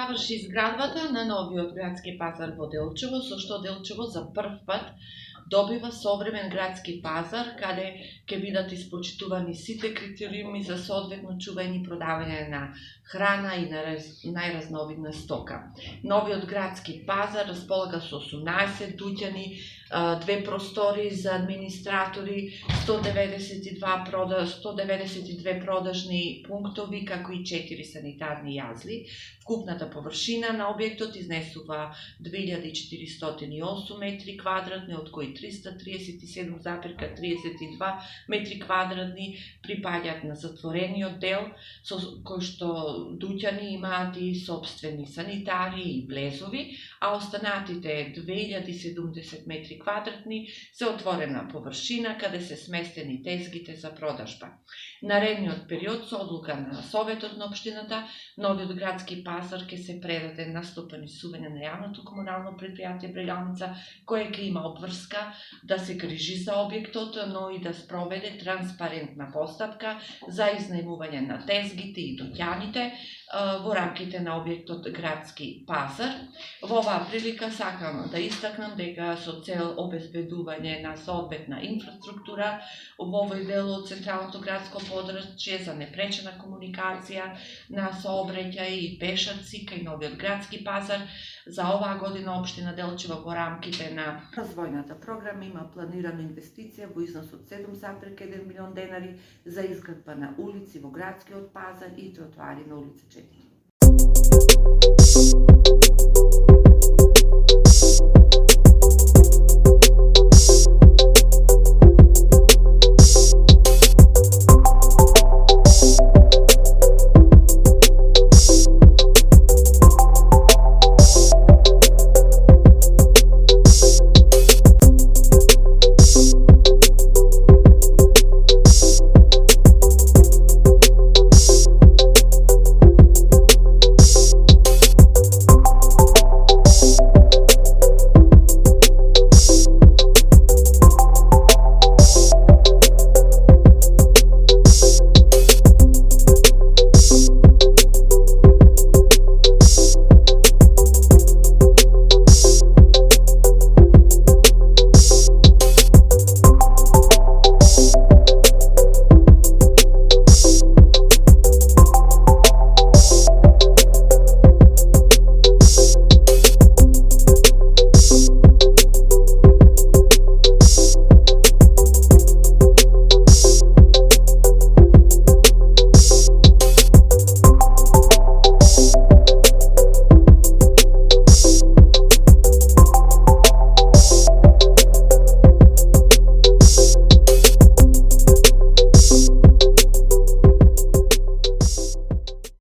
заврши изградбата на новиот градски пазар во Делчево, со што Делчево за прв пат добива современ градски пазар, каде ќе бидат испочитувани сите критериуми за соодветно чување и продавање на храна и на најразновидна стока. Новиот градски пазар располага со 18 дуќани, 2 простори за администратори, 192 продажни пунктови, како и 4 санитарни јазли. Вкупната површина на објектот изнесува 2408 метри квадратни, од кои 337,32 метри квадратни припаѓаат на затворениот дел, со кој што дуќани имаат и сопствени санитари и влезови, а останатите 2070 метри квадратни се отворена површина каде се сместени тезгите за продажба. Наредниот период, со одлука на Советот на општината, новиот градски пазар ќе се предаде на стопанисување на јавното комунално предпријатие Брегалница, кое ќе има обврска да се грижи за објектот, но и да спроведе транспарентна постапка за изнајмување на тезгите и дуќаните во рамките на објектот градски пазар. Во оваа прилика сакам да истакнам дека со цел обезбедување на соодветна инфраструктура во овој дел од централното градско подрачје за непречена комуникација на сообраќај и пешаци кај новиот градски пазар, за оваа година општина Делчево во рамките на развојната програма има планирана инвестиција во износ од 7,1 милион денари за изградба на улици во градскиот пазар и тротоари на улица 4.